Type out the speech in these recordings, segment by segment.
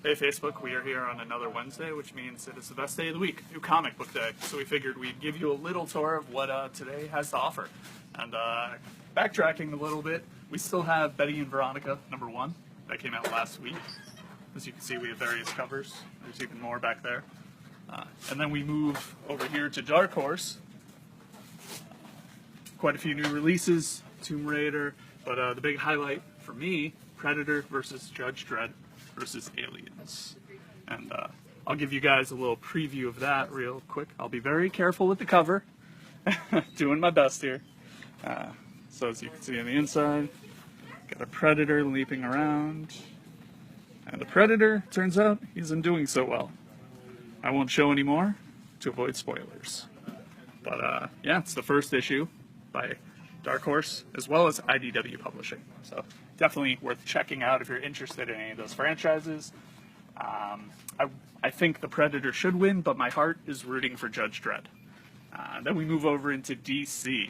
Hey Facebook, we are here on another Wednesday, which means it is the best day of the week, new comic book day. So we figured we'd give you a little tour of what today has to offer. And backtracking a little bit, we still have Betty and Veronica #1 that came out last week. As you can see, we have various covers. There's even more back there. And then we move over here to Dark Horse. Quite a few new releases, Tomb Raider, but the big highlight for me, Predator versus Judge Dredd versus Aliens. And I'll give you guys a little preview of that real quick. I'll be very careful with the cover. Doing my best here. So as you can see on the inside, got a Predator leaping around. And the Predator, turns out, he isn't doing so well. I won't show any more to avoid spoilers. But yeah, it's the first issue by Dark Horse, as well as IDW Publishing. So definitely worth checking out if you're interested in any of those franchises. I think the Predator should win, but my heart is rooting for Judge Dredd. Then we move over into DC.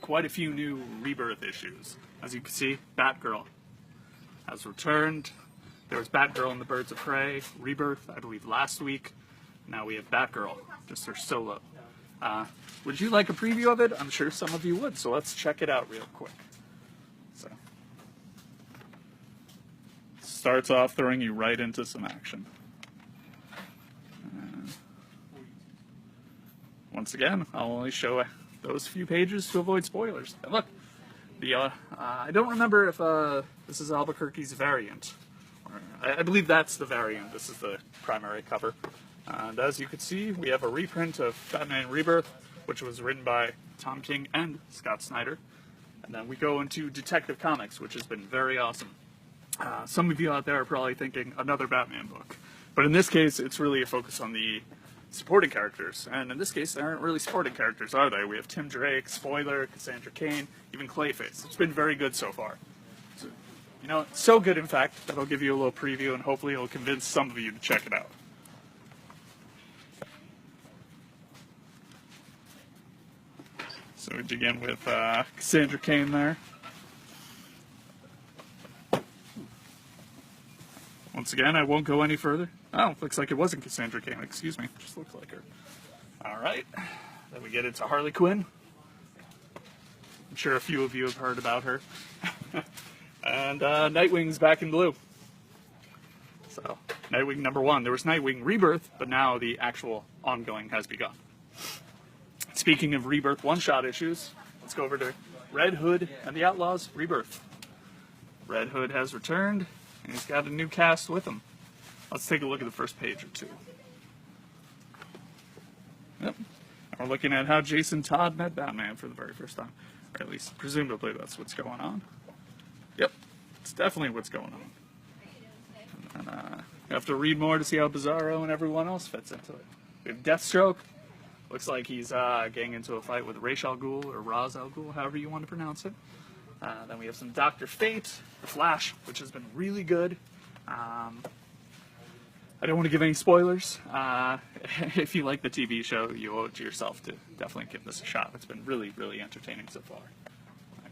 Quite a few new Rebirth issues. As you can see, Batgirl has returned. There was Batgirl and the Birds of Prey, Rebirth, I believe, last week. Now we have Batgirl, just her solo. Would you like a preview of it? I'm sure some of you would, so let's check it out real quick. So, starts off throwing you right into some action. Once again, I'll only show those few pages to avoid spoilers. And look, I don't remember if this is Albuquerque's variant. I believe that's the variant. This is the primary cover. And as you can see, we have a reprint of Batman Rebirth, which was written by Tom King and Scott Snyder. And then we go into Detective Comics, which has been very awesome. Some of you out there are probably thinking another Batman book. But in this case, it's really a focus on the supporting characters. And in this case, they aren't really supporting characters, are they? We have Tim Drake, Spoiler, Cassandra Cain, even Clayface. It's been very good so far. So, you know, so good, in fact, that I'll give you a little preview, and hopefully it'll convince some of you to check it out. So we begin with Cassandra Cain there. Once again, I won't go any further. Oh, looks like it wasn't Cassandra Cain. Excuse me. Just looks like her. All right. Then we get into Harley Quinn. I'm sure a few of you have heard about her. And Nightwing's back in blue. So, Nightwing #1. There was Nightwing Rebirth, but now the actual ongoing has begun. Speaking of Rebirth one-shot issues, let's go over to Red Hood and the Outlaws Rebirth. Red Hood has returned, and he's got a new cast with him. Let's take a look at the first page or two. Yep. We're looking at how Jason Todd met Batman for the very first time. Or at least, presumably, that's what's going on. Yep. It's definitely what's going on. And you have to read more to see how Bizarro and everyone else fits into it. We have Deathstroke. Looks like he's getting into a fight with Ra's al Ghul, or Ra's al Ghul, however you want to pronounce it. Then we have some Dr. Fate, The Flash, which has been really good. I don't want to give any spoilers. If you like the TV show, you owe it to yourself to definitely give this a shot. It's been really, really entertaining so far.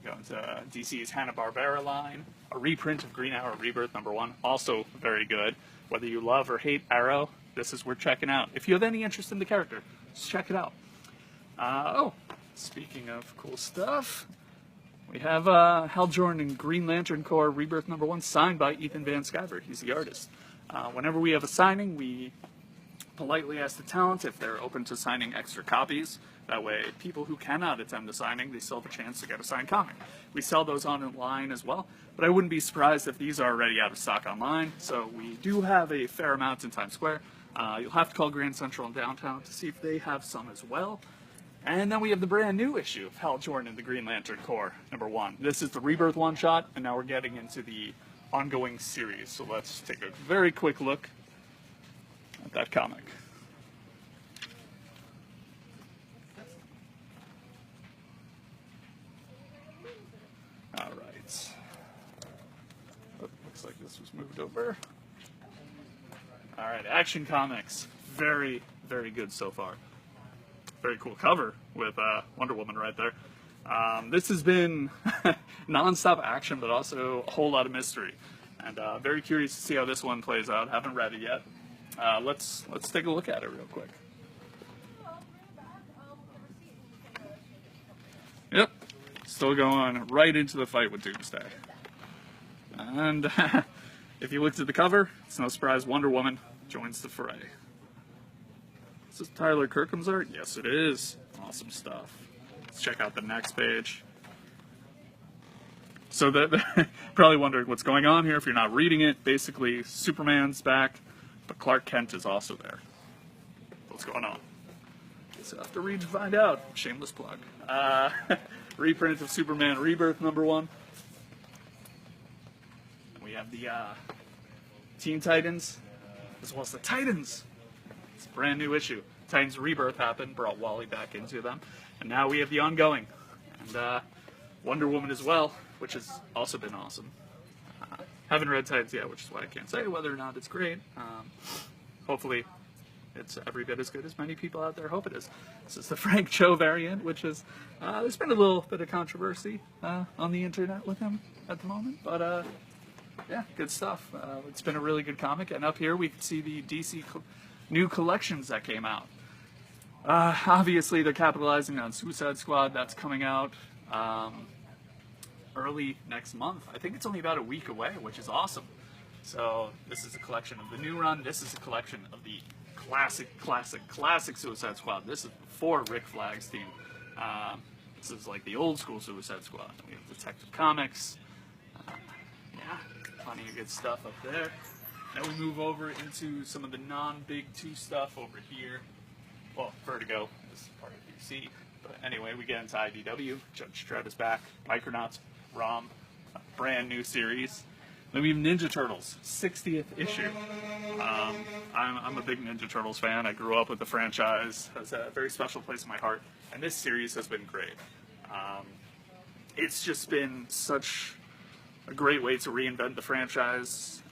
Going to DC's Hanna-Barbera line, a reprint of Green Arrow Rebirth #1, also very good. Whether you love or hate Arrow, this is worth checking out. If you have any interest in the character, just check it out. Speaking of cool stuff, we have Hal Jordan and Green Lantern Corps Rebirth #1, signed by Ethan Van Sciver. He's the artist. Whenever we have a signing, we politely ask the talent if they're open to signing extra copies. That way, people who cannot attend the signing, they still have a chance to get a signed comic. We sell those online as well, but I wouldn't be surprised if these are already out of stock online. So we do have a fair amount in Times Square. You'll have to call Grand Central in downtown to see if they have some as well. And then we have the brand new issue of Hal Jordan and the Green Lantern Corps #1. This is the Rebirth one-shot, and now we're getting into the ongoing series. So let's take a very quick look at that comic. All right. Oh, looks like this was moved over. All right, Action Comics. Very, very good so far. Very cool cover with Wonder Woman right there. This has been non-stop action, but also a whole lot of mystery. And very curious to see how this one plays out. Haven't read it yet. Let's take a look at it real quick. Yep, still going right into the fight with Doomsday. And if you looked at the cover, it's no surprise Wonder Woman joins the fray. Is this Tyler Kirkham's art? Yes, it is. Awesome stuff. Let's check out the next page. So probably wondering what's going on here if you're not reading it. Basically, Superman's back, but Clark Kent is also there. What's going on? Guess I'll have to read to find out. Shameless plug. Reprint of Superman Rebirth #1. And we have the Teen Titans, as well as the Titans. It's a brand new issue. Titans Rebirth happened, brought Wally back into them. And now we have the ongoing. And Wonder Woman as well, which has also been awesome. Haven't read Titans yet, which is why I can't say whether or not it's great. Hopefully it's every bit as good as many people out there hope it is. This is the Frank Cho variant, which is, there's been a little bit of controversy on the internet with him at the moment, but yeah, good stuff. It's been a really good comic, and up here we can see the DC new collections that came out. Obviously they're capitalizing on Suicide Squad. That's coming out early next month. I think it's only about a week away, which is awesome. So this is a collection of the new run. This is a collection of the classic Suicide Squad. This is before Rick Flag's team. This is like the old school Suicide Squad. We have Detective Comics. Yeah, plenty of good stuff up there. Now we move over into some of the non-Big Two stuff over here. Well, Vertigo is part of DC. But anyway, we get into IDW. Judge Dredd is back. Micronauts, ROM, a brand new series. Then we have Ninja Turtles, 60th issue. I'm a big Ninja Turtles fan. I grew up with the franchise. It has a very special place in my heart. And this series has been great. It's just been such a great way to reinvent the franchise,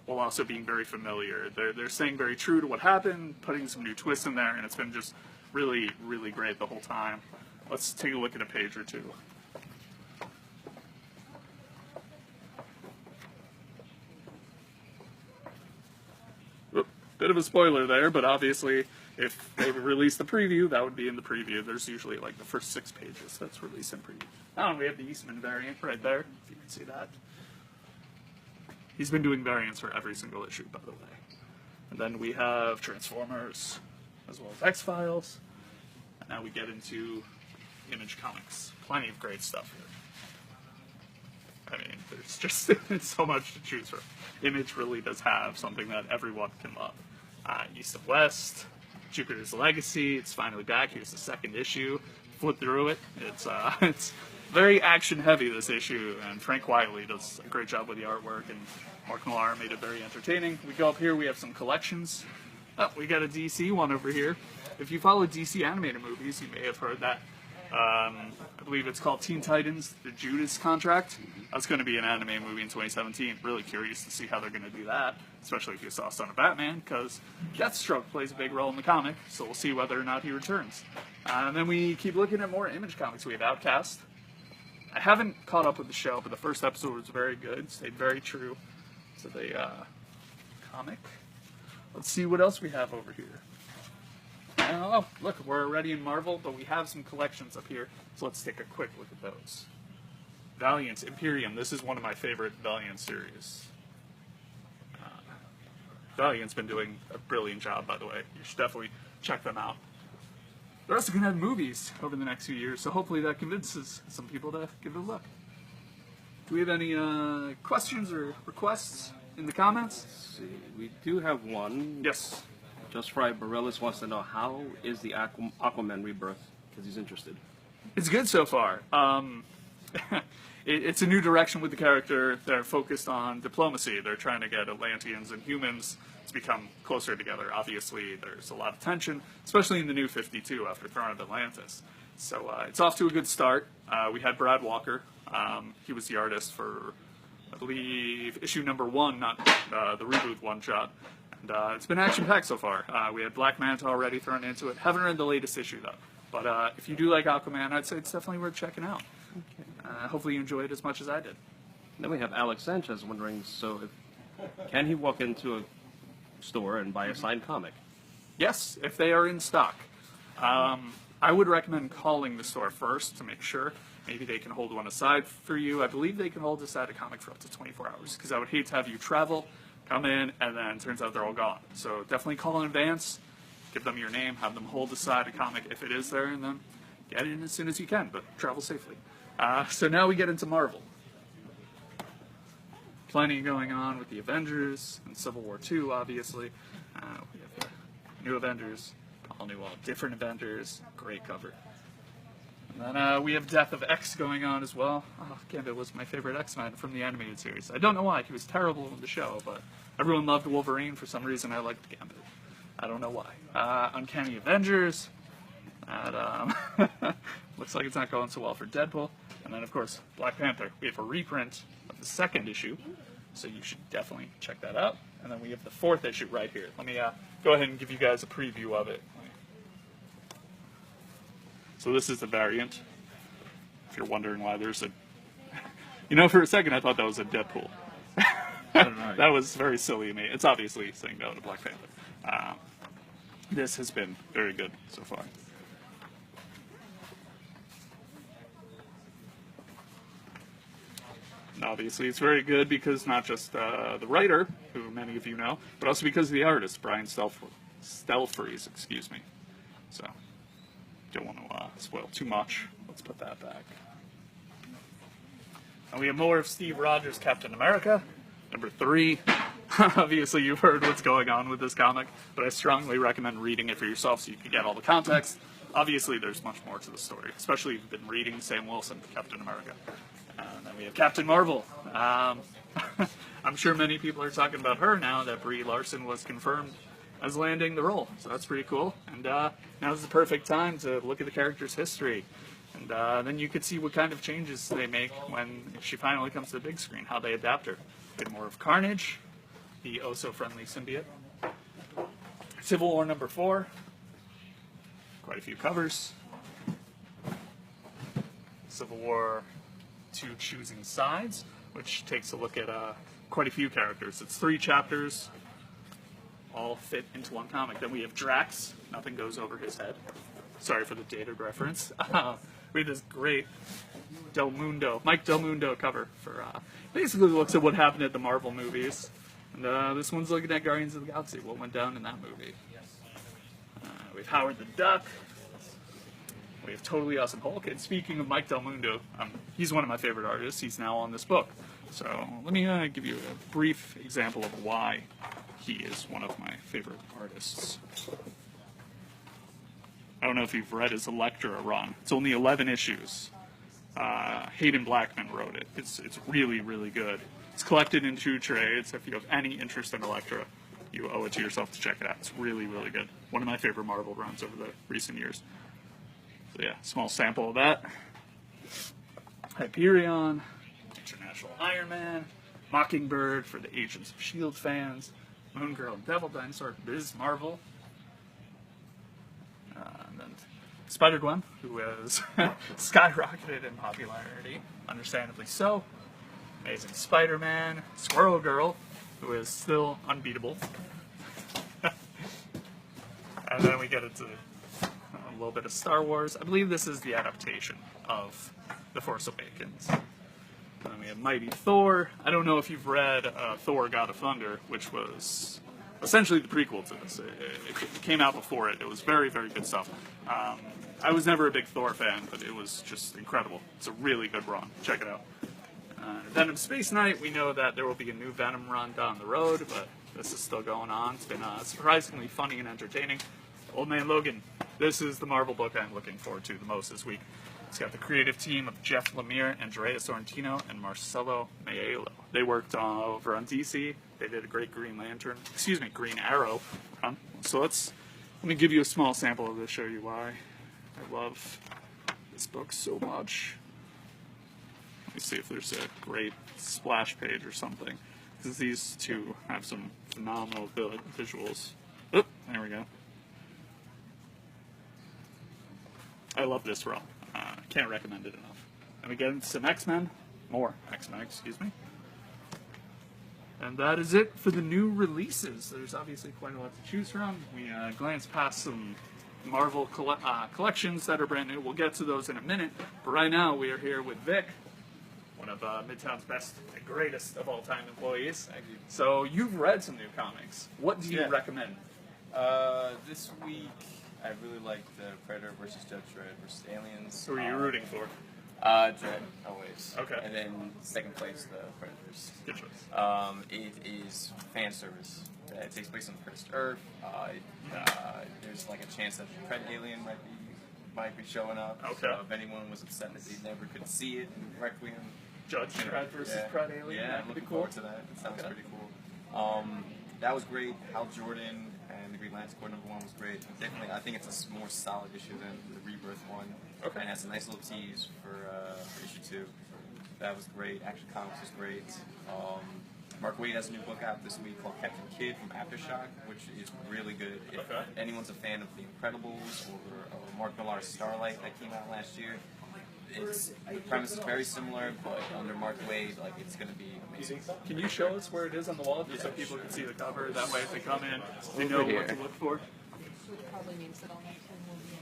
while also being very familiar. They're staying very true to what happened, putting some new twists in there, and it's been just really, really great the whole time. Let's take a look at a page or two. Bit of a spoiler there, but obviously if they release the preview, that would be in the preview. There's usually like the first 6 pages that's released in preview. Oh, we have the Eastman variant right there, if you can see that. He's been doing variants for every single issue, by the way. And then we have Transformers, as well as X-Files. And now we get into Image Comics. Plenty of great stuff here. I mean, there's just so much to choose from. Image really does have something that everyone can love. East and West, Jupiter's Legacy, it's finally back. Here's the 2nd issue. Flip through it. It's very action-heavy, this issue, and Frank Wiley does a great job with the artwork, and Mark Millar made it very entertaining. We go up here, we have some collections. Oh, we got a DC one over here. If you follow DC animated movies, you may have heard that. I believe it's called Teen Titans, The Judas Contract. That's going to be an anime movie in 2017. Really curious to see how they're going to do that, especially if you saw Son of Batman, because Deathstroke plays a big role in the comic, so we'll see whether or not he returns. And then we keep looking at more Image Comics. We have Outcast. I haven't caught up with the show, but the first episode was very good, stayed very true to the comic. Let's see what else we have over here. Oh, look, we're already in Marvel, but we have some collections up here, so let's take a quick look at those. Valiant, Imperium, this is one of my favorite Valiant series. Valiant's been doing a brilliant job, by the way. You should definitely check them out. They're also going to have movies over the next few years, so hopefully that convinces some people to give it a look. Do we have any questions or requests in the comments? Let's see, we do have one. Yes. Just Fried Bareilles wants to know, how is the Aquaman Rebirth? Because he's interested. It's good so far. It's a new direction with the character. They're focused on diplomacy. They're trying to get Atlanteans and humans to become closer together. Obviously, there's a lot of tension, especially in the New 52 after Throne of Atlantis. So it's off to a good start. We had Brad Walker. He was the artist for, I believe, issue #1, not the reboot one-shot. And it's been action-packed so far. We had Black Manta already thrown into it. Haven't read the latest issue, though. But if you do like Aquaman, I'd say it's definitely worth checking out. Okay. Hopefully you enjoyed it as much as I did. Then we have Alex Sanchez wondering, so can he walk into a store and buy a signed comic? Yes, if they are in stock. I would recommend calling the store first to make sure. Maybe they can hold one aside for you. I believe they can hold aside a comic for up to 24 hours, because I would hate to have you travel, come in, and then it turns out they're all gone. So definitely call in advance, give them your name, have them hold aside a comic if it is there, and then get it in as soon as you can, but travel safely. So now we get into Marvel. Plenty going on with the Avengers and Civil War II, obviously. We have the new Avengers, all new, all different Avengers. Great cover. And then we have Death of X going on as well. Oh, Gambit was my favorite X-Men from the animated series. I don't know why. He was terrible in the show, but everyone loved Wolverine. For some reason, I liked Gambit. I don't know why. Uncanny Avengers. That, looks like it's not going so well for Deadpool. And then, of course, Black Panther. We have a reprint of the second issue, so you should definitely check that out. And then we have the fourth issue right here. Let me go ahead and give you guys a preview of it. So this is the variant. If you're wondering why there's a... You know, for a second I thought that was a Deadpool. That was very silly of me. It's obviously saying no to Black Panther. This has been very good so far. And obviously it's very good because not just the writer, who many of you know, but also because of the artist, Brian Stelfreeze, excuse me. So, don't want to spoil too much. Let's put that back. And we have more of Steve Rogers' Captain America, number 3. Obviously you've heard what's going on with this comic, but I strongly recommend reading it for yourself so you can get all the context. Obviously there's much more to the story, especially if you've been reading Sam Wilson, Captain America. And then we have Captain Marvel. I'm sure many people are talking about her now that Brie Larson was confirmed as landing the role, so that's pretty cool. And now's the perfect time to look at the character's history, and then you could see what kind of changes they make when she finally comes to the big screen, how they adapt her. A bit more of Carnage, the oh-so-friendly symbiote. Civil War number 4, quite a few covers. Civil War 2 Choosing Sides, which takes a look at quite a few characters. It's 3 chapters, all fit into one comic. Then we have Drax, nothing goes over his head. Sorry for the dated reference. We have this great Mike Del Mundo cover for, basically looks at what happened at the Marvel movies. And this one's looking at Guardians of the Galaxy, what went down in that movie. We have Howard the Duck. We have Totally Awesome Hulk. And speaking of Mike Del Mundo, he's one of my favorite artists. He's now on this book. So let me give you a brief example of why he is one of my favorite artists. I don't know if you've read his Elektra run. It's only 11 issues. Hayden Blackman wrote it. It's really, really good. It's collected in 2 trades. If you have any interest in Elektra, you owe it to yourself to check it out. It's really, really good. One of my favorite Marvel runs over the recent years. So yeah, small sample of that. Hyperion, International Iron Man, Mockingbird for the Agents of S.H.I.E.L.D. fans, Moon Girl, Devil Dinosaur, Ms. Marvel, and then Spider-Gwen, who has skyrocketed in popularity, understandably so. Amazing Spider-Man, Squirrel Girl, who is still unbeatable. And then we get into a little bit of Star Wars. I believe this is the adaptation of The Force Awakens. And then we have Mighty Thor. I don't know if you've read Thor God of Thunder, which was essentially the prequel to this. It came out before it. It was very, very good stuff. I was never a big Thor fan, but it was just incredible. It's a really good run. Check it out. Venom Space Knight, we know that there will be a new Venom run down the road, but this is still going on. It's been surprisingly funny and entertaining. Old Man Logan. This is the Marvel book I'm looking forward to the most this week. It's got the creative team of Jeff Lemire, Andrea Sorrentino, and Marcelo Maiello. They worked over on DC. They did a great Green Arrow run. So let me give you a small sample of this, show you why I love this book so much. Let me see if there's a great splash page or something, because these two have some phenomenal visuals. Oh, there we go. I love this run. Can't recommend it enough. And we get into some X-Men. More X-Men, excuse me. And that is it for the new releases. There's obviously quite a lot to choose from. We glanced past some Marvel collections that are brand new. We'll get to those in a minute. But right now, we are here with Vic, one of Midtown's best and greatest of all time employees. Thank you. So you've read some new comics. What do you recommend? This week, I really liked Predator versus Judge Dredd versus Aliens. Who are you rooting for? Dredd, always. Okay. And then second place, the Predators. Good choice. It is fan service. It takes place on the Cursed Earth. There's like a chance that the Pred alien might be showing up. Okay. So if anyone was upset that they never could see it in Requiem, Judge Dredd versus Pred Alien. Yeah, I'm looking forward to that. It sounds pretty cool. That was great. Hal Jordan and the Green Lantern Corps #1 was great. Definitely, I think it's a more solid issue than the Rebirth one. Okay. And it has a nice little tease for issue 2. That was great. Action Comics was great. Mark Waid has a new book out this week called Captain Kidd from Aftershock, which is really good. If anyone's a fan of The Incredibles or Mark Millar's Starlight that came out last year, the premise is very similar, but under Mark Waid, like, it's going to be amazing. Can you show us where it is on the wall just so people can see the cover? That way, if they come in, they know Over here. what to look for. Probably means that all my time will be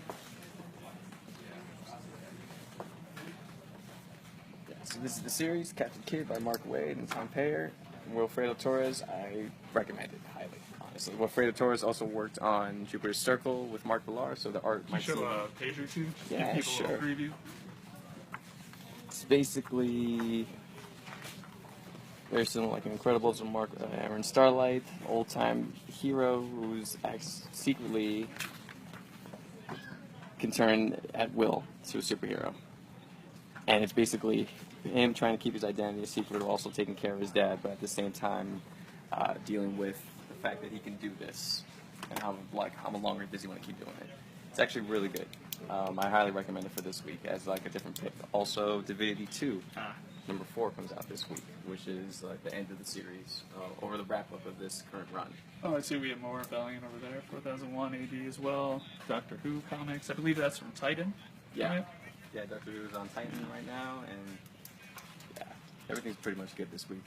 So this is the series, Captain Kidd by Mark Waid and Tom Payer. And Wilfredo Torres, I recommend it highly, honestly. Wilfredo Torres also worked on Jupiter's Circle with Mark Millar, so the art Can might you seem... show a page or two? Just Yeah, give people a little preview. It's basically very similar, like Incredibles with Mark Aaron Starlight, old-time hero who's secretly can turn at will to a superhero. And it's basically him trying to keep his identity a secret while also taking care of his dad, but at the same time dealing with the fact that he can do this and how long does he want to keep doing it. It's actually really good. I highly recommend it for this week as like a different pick. Also, Divinity 2, number 4 comes out this week, which is like the end of the series, or the wrap-up of this current run. Oh, I see we have more Rebellion over there, 4001 AD as well. Doctor Who comics. I believe that's from Titan. Yeah. Right? Yeah, Doctor Who is on Titan right now, and yeah, everything's pretty much good this week.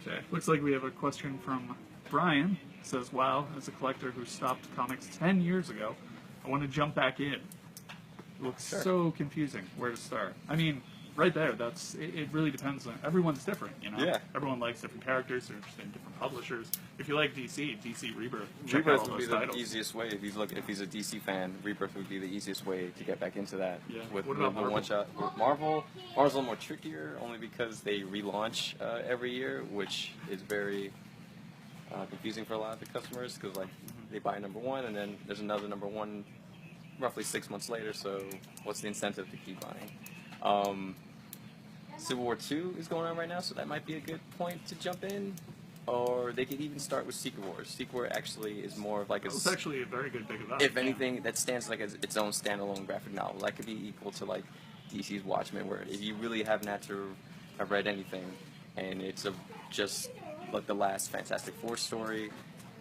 Okay. Looks like we have a question from Brian. It says, wow, as a collector who stopped comics 10 years ago, I want to jump back in. It looks so confusing where to start. I mean, right there, it really depends on, everyone's different, you know? Yeah. Everyone likes different characters, they're interested in different publishers. If you like DC Rebirth, check out Rebirth all would be those the titles. easiest way if he's a DC fan. Rebirth would be the easiest way to get back into that. Yeah. With What about the Marvel? one shot. Marvel's a little more trickier, only because they relaunch every year, which is very confusing for a lot of the customers because like they buy number 1 and then there's another number 1 roughly 6 months later. So what's the incentive to keep buying? Civil War 2 is going on right now, so that might be a good point to jump in. Or they could even start with Secret Wars. Secret War actually is more of like a... It's actually a very good big event. If anything, that stands like as its own standalone graphic novel. That could be equal to like DC's Watchmen, where if you really haven't had to have read anything, and it's just like the last Fantastic Four story,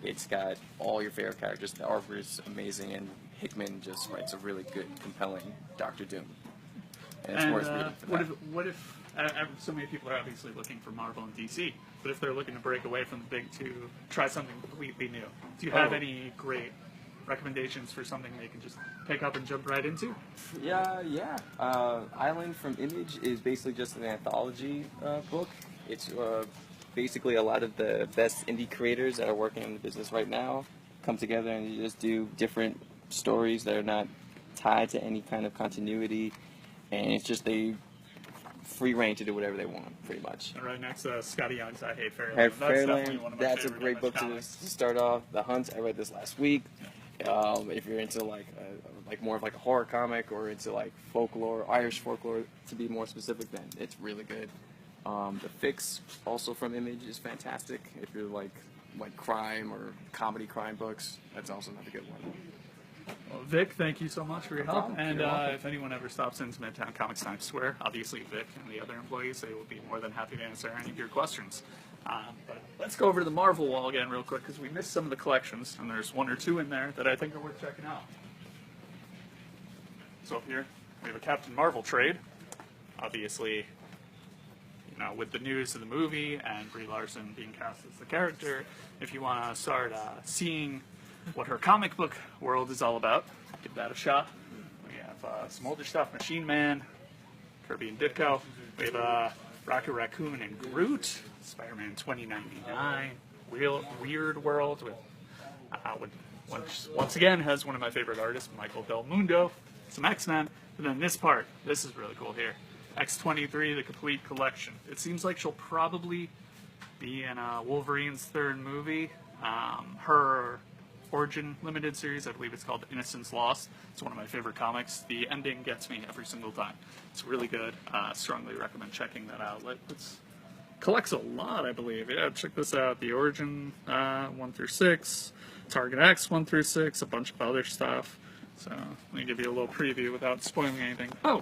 it's got all your favorite characters. The artwork is amazing, and Hickman just writes a really good, compelling Doctor Doom. And it's worth reading for that. What if so many people are obviously looking for Marvel and DC, but if they're looking to break away from the big two, try something completely new, do you have any great recommendations for something they can just pick up and jump right into? Yeah. Island from Image is basically just an anthology book. It's basically a lot of the best indie creators that are working in the business right now come together and you just do different stories that are not tied to any kind of continuity, and it's just they free reign to do whatever they want, pretty much. And right next to Scotty Young's I Hate Fairyland. Have That's definitely Fairyland, one of my that's a favorite great book to comics. start off. The Hunt, I read this last week. If you're into like more of like a horror comic or into like folklore, Irish folklore to be more specific, then it's really good. The Fix, also from Image, is fantastic. If you're like crime or comedy crime books, that's also another good one. Well, Vic, thank you so much for your help. problem. And You're welcome. if anyone ever stops into Midtown Comics Times Square, obviously Vic and the other employees, they will be more than happy to answer any of your questions. But let's go over to the Marvel wall again real quick because we missed some of the collections, and there's 1 or 2 in there that I think are worth checking out. So up here, we have a Captain Marvel trade. obviously, with the news of the movie and Brie Larson being cast as the character, if you want to start seeing what her comic book world is all about, give that a shot. We have some older stuff, Machine Man, Kirby and Ditko. We have Rocket Raccoon and Groot, Spider-Man 2099, Weird World with once again has one of my favorite artists, Michael Del Mundo, some X-Men, and then this part, this is really cool here. X-23, the complete collection. It seems like she'll probably be in Wolverine's third movie. Her origin limited series, I believe it's called Innocence Lost. It's one of my favorite comics. The ending gets me every single time. It's really good. Strongly recommend checking that out. It collects a lot, I believe. Yeah, check this out. The Origin 1 through 6, Target X 1 through 6, a bunch of other stuff. So let me give you a little preview without spoiling anything. Oh!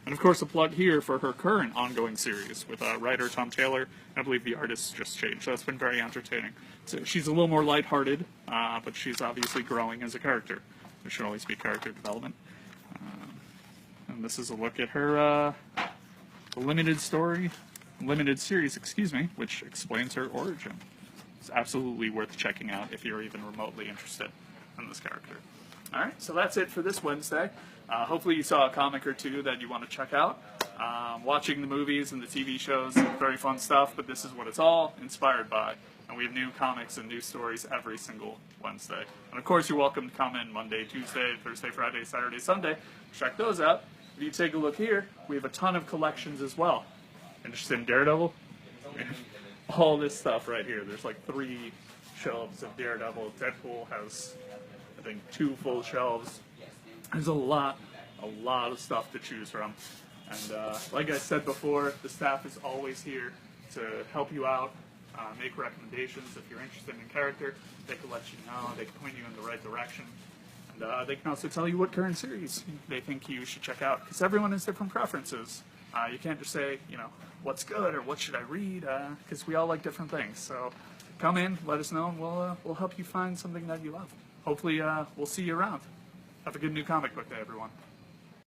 And of course, a plug here for her current ongoing series with writer Tom Taylor. I believe the artist just changed. That's been very entertaining. So she's a little more lighthearted, but she's obviously growing as a character. There should always be character development. And this is a look at her limited series, which explains her origin. It's absolutely worth checking out if you're even remotely interested in this character. All right, so that's it for this Wednesday. Hopefully you saw a comic or two that you want to check out. Watching the movies and the TV shows, very fun stuff, but this is what it's all inspired by. And we have new comics and new stories every single Wednesday. And of course, you're welcome to come in Monday, Tuesday, Thursday, Friday, Saturday, Sunday. Check those out. If you take a look here, we have a ton of collections as well. Interested in Daredevil? All this stuff right here. There's like 3 shelves of Daredevil. Deadpool has, I think, 2 full shelves. There's a lot of stuff to choose from. And like I said before, the staff is always here to help you out, make recommendations. If you're interested in character, they can let you know, they can point you in the right direction. And they can also tell you what current series they think you should check out, because everyone has different preferences. You can't just say, what's good or what should I read, because we all like different things. So come in, let us know, and we'll help you find something that you love. Hopefully we'll see you around. Have a good new comic book day, everyone.